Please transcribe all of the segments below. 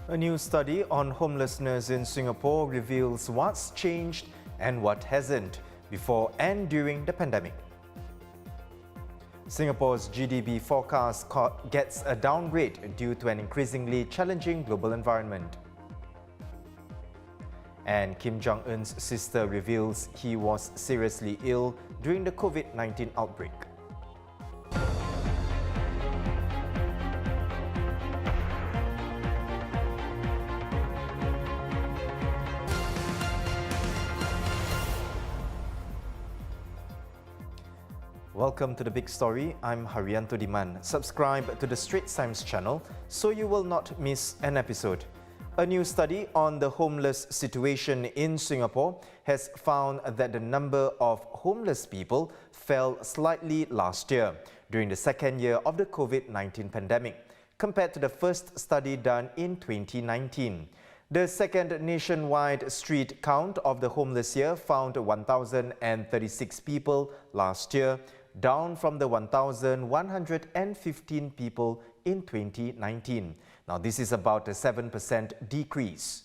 A new study on homelessness in Singapore reveals what's changed and what hasn't before and during the pandemic. Singapore's GDP forecast gets a downgrade due to an increasingly challenging global environment. And Kim Jong-un's sister reveals he was seriously ill during the COVID-19 outbreak. Welcome to The Big Story. I'm Haryanto Diman. Subscribe to the Straits Times channel so you will not miss an episode. A new study on the homeless situation in Singapore has found that the number of homeless people fell slightly last year during the second year of the COVID-19 pandemic, compared to the first study done in 2019. The second nationwide street count of the homeless year found 1,036 people last year, down from the 1,115 people in 2019. Now, this is about a 7% decrease.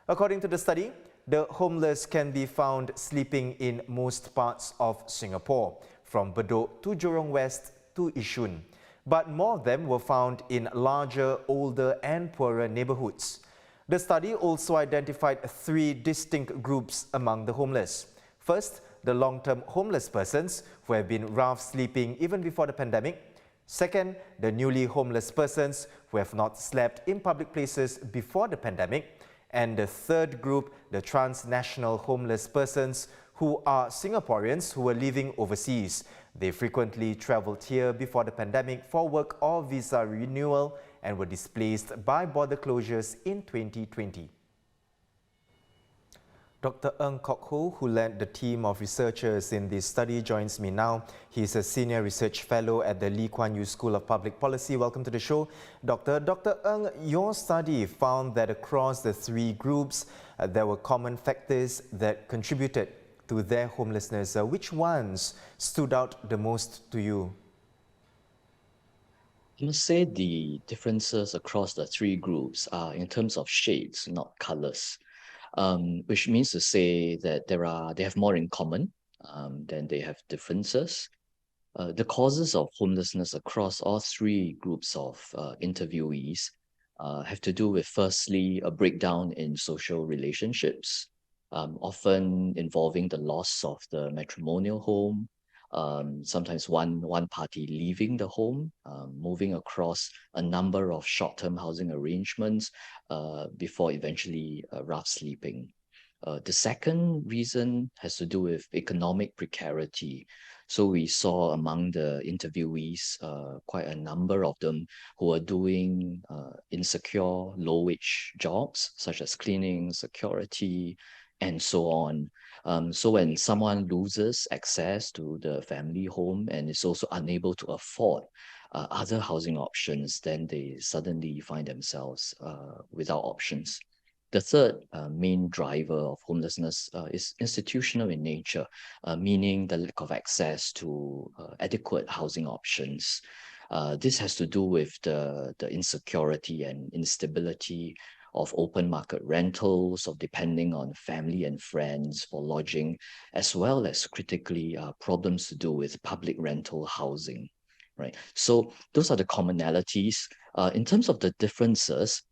According to the study, the homeless can be found sleeping in most parts of Singapore, from Bedok to Jurong West to Yishun. But more of them were found in larger, older and poorer neighborhoods. The study also identified three distinct groups among the homeless. First, the long-term homeless persons who have been rough sleeping even before the pandemic. Second, the newly homeless persons who have not slept in public places before the pandemic. And the third group, the transnational homeless persons who are Singaporeans who were living overseas. They frequently travelled here before the pandemic for work or visa renewal and were displaced by border closures in 2020. Dr. Ng Kok Hoe, who led the team of researchers in this study, joins me now. He's a senior research fellow at the Lee Kuan Yew School of Public Policy. Welcome to the show, Doctor. Dr. Ng, your study found that across the three groups, there were common factors that contributed to their homelessness. Which ones stood out the most to you? I must say the differences across the three groups are in terms of shades, not colors. Which means to say that they have more in common than they have differences. The causes of homelessness across all three groups of interviewees have to do with, firstly, a breakdown in social relationships, often involving the loss of the matrimonial home, sometimes one party leaving the home, moving across a number of short-term housing arrangements before eventually rough sleeping. The second reason has to do with economic precarity. So we saw among the interviewees quite a number of them who are doing insecure, low-wage jobs such as cleaning, security, and so on. So when someone loses access to the family home and is also unable to afford other housing options, then they suddenly find themselves without options. The third main driver of homelessness is institutional in nature, meaning the lack of access to adequate housing options. This has to do with the insecurity and instability of open market rentals, of depending on family and friends for lodging, as well as critically problems to do with public rental housing, right? So those are the commonalities. In terms of the differences,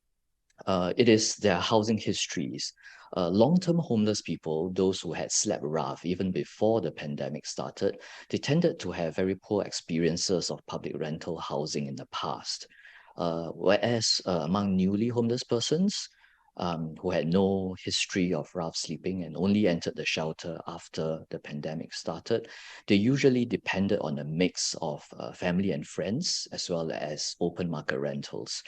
it is their housing histories. Long-term homeless people, those who had slept rough even before the pandemic started, they tended to have very poor experiences of public rental housing in the past. Whereas among newly homeless persons who had no history of rough sleeping and only entered the shelter after the pandemic started, they usually depended on a mix of family and friends as well as open market rentals.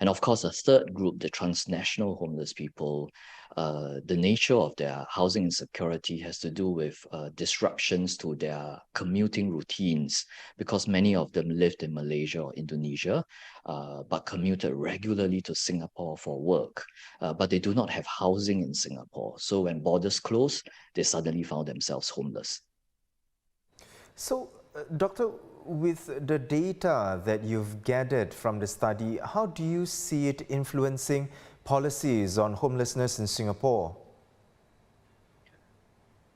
And of course, a third group, the transnational homeless people, the nature of their housing insecurity has to do with disruptions to their commuting routines, because many of them lived in Malaysia or Indonesia, but commuted regularly to Singapore for work. But they do not have housing in Singapore. So when borders closed, they suddenly found themselves homeless. So, Doctor, with the data that you've gathered from the study, how do you see it influencing policies on homelessness in Singapore?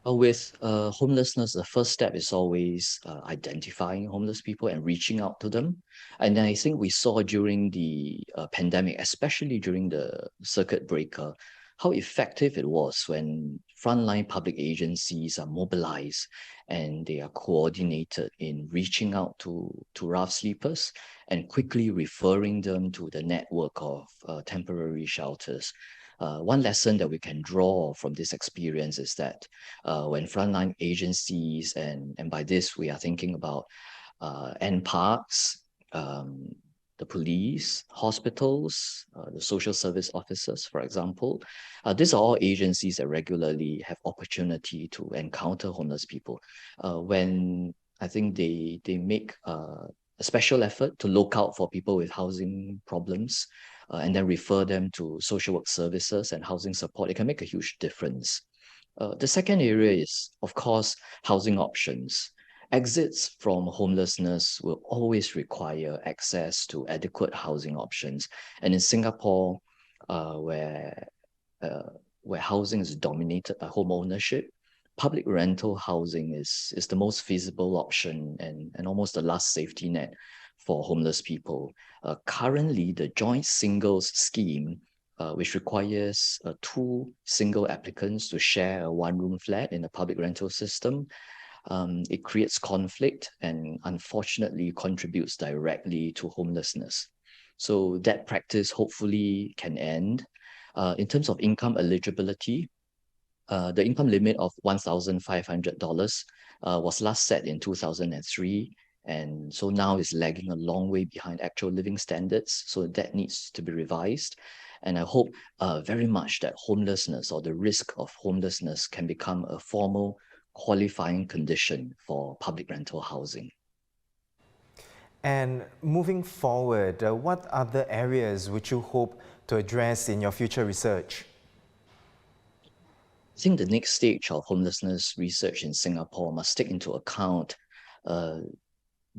With homelessness, the first step is always identifying homeless people and reaching out to them. And I think we saw during the pandemic, especially during the circuit breaker, how effective it was when frontline public agencies are mobilized and they are coordinated in reaching out to rough sleepers and quickly referring them to the network of temporary shelters. One lesson that we can draw from this experience is that when frontline agencies, and by this we are thinking about NParks, the police, hospitals, the social service officers, for example. These are all agencies that regularly have opportunity to encounter homeless people. When I think they make a special effort to look out for people with housing problems and then refer them to social work services and housing support, it can make a huge difference. The second area is, of course, housing options. Exits from homelessness will always require access to adequate housing options. And in Singapore, where housing is dominated by home ownership, public rental housing is the most feasible option and almost the last safety net for homeless people. Currently, the joint singles scheme, which requires two single applicants to share a one-room flat in the public rental system, it creates conflict and unfortunately contributes directly to homelessness. So that practice hopefully can end. In terms of income eligibility, the income limit of $1,500 was last set in 2003. And so now is lagging a long way behind actual living standards. So that needs to be revised. And I hope very much that homelessness or the risk of homelessness can become a formal qualifying condition for public rental housing. And moving forward, what other areas would you hope to address in your future research? I think the next stage of homelessness research in Singapore must take into account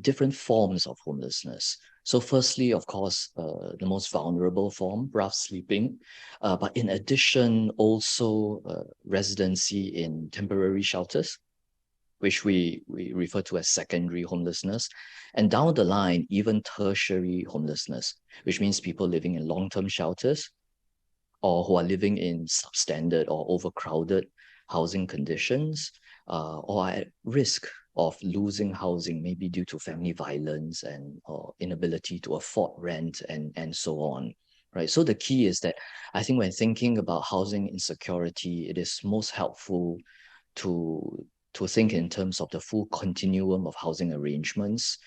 different forms of homelessness. So firstly, of course, the most vulnerable form, rough sleeping, but in addition, also residency in temporary shelters, which we refer to as secondary homelessness, and down the line, even tertiary homelessness, which means people living in long-term shelters or who are living in substandard or overcrowded housing conditions, or are at risk of losing housing, maybe due to family violence and or inability to afford rent and so on. Right. So the key is that I think when thinking about housing insecurity, it is most helpful to think in terms of the full continuum of housing arrangements,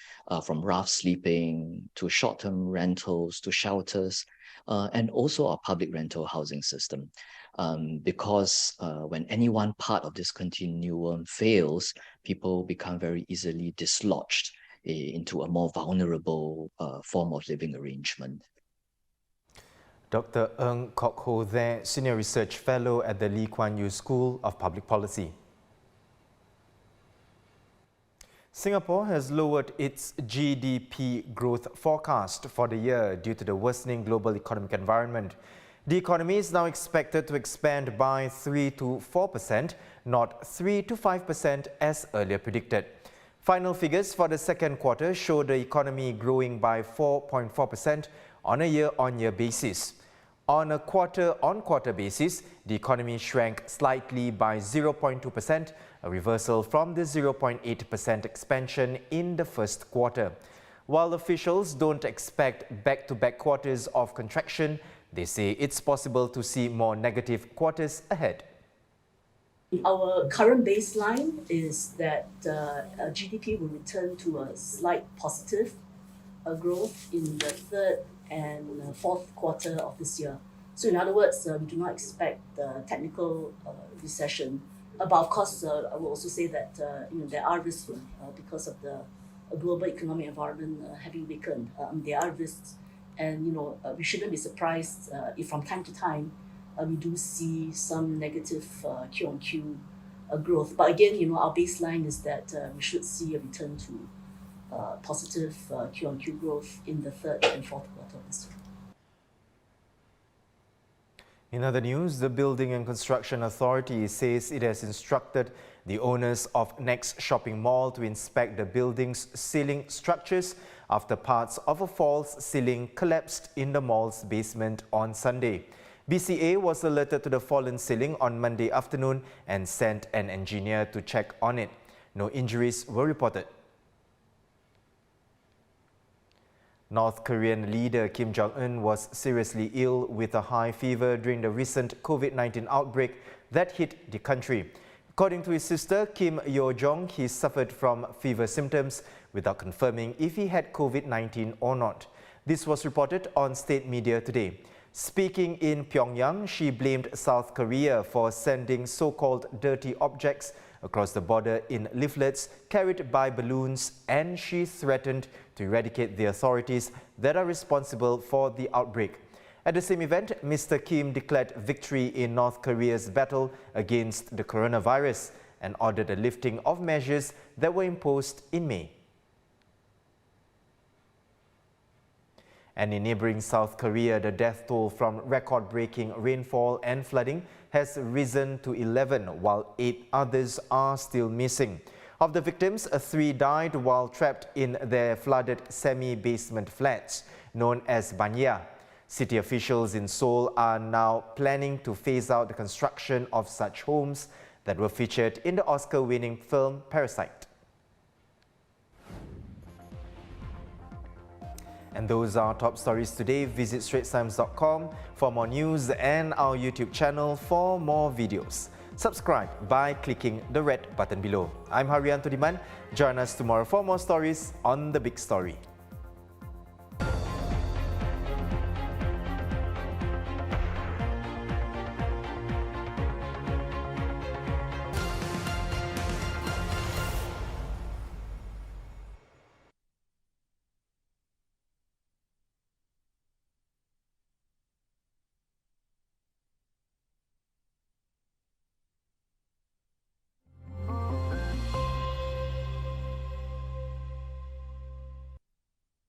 from rough sleeping to short-term rentals to shelters, and also our public rental housing system. Because when any one part of this continuum fails, people become very easily dislodged into a more vulnerable form of living arrangement. Dr. Ng Kok Hoe there, Senior Research Fellow at the Lee Kuan Yew School of Public Policy. Singapore has lowered its GDP growth forecast for the year due to the worsening global economic environment. The economy is now expected to expand by 3 to 4%, not 3 to 5% as earlier predicted. Final figures for the second quarter show the economy growing by 4.4% on a year-on-year basis. On a quarter-on-quarter basis, the economy shrank slightly by 0.2%, a reversal from the 0.8% expansion in the first quarter. While officials don't expect back-to-back quarters of contraction, they say it's possible to see more negative quarters ahead. Our current baseline is that GDP will return to a slight positive growth in the third and fourth quarter of this year. So in other words, we do not expect the technical recession. But of course, I will also say that there are risks because of the global economic environment having weakened. There are risks, and we shouldn't be surprised if from time to time we do see some negative Q-on-Q growth. But again, our baseline is that we should see a return to positive Q-on-Q growth in the third and fourth quarter of this year. In other news, the Building and Construction Authority says it has instructed the owners of Next Shopping Mall to inspect the building's ceiling structures after parts of a false ceiling collapsed in the mall's basement on Sunday. BCA was alerted to the fallen ceiling on Monday afternoon and sent an engineer to check on it. No injuries were reported. North Korean leader Kim Jong-un was seriously ill with a high fever during the recent COVID-19 outbreak that hit the country. According to his sister, Kim Yo-jong, he suffered from fever symptoms without confirming if he had COVID-19 or not. This was reported on state media today. Speaking in Pyongyang, she blamed South Korea for sending so-called dirty objects across the border in leaflets carried by balloons, and she threatened to eradicate the authorities that are responsible for the outbreak. At the same event, Mr. Kim declared victory in North Korea's battle against the coronavirus and ordered a lifting of measures that were imposed in May. And in neighboring South Korea, the death toll from record-breaking rainfall and flooding has risen to 11, while 8 others are still missing. Of the victims, 3 died while trapped in their flooded semi-basement flats, known as banya. City officials in Seoul are now planning to phase out the construction of such homes that were featured in the Oscar-winning film Parasite. And those are top stories today. Visit straitstimes.com for more news and our YouTube channel for more videos. Subscribe by clicking the red button below. I'm Haryanto Diman. Join us tomorrow for more stories on The Big Story.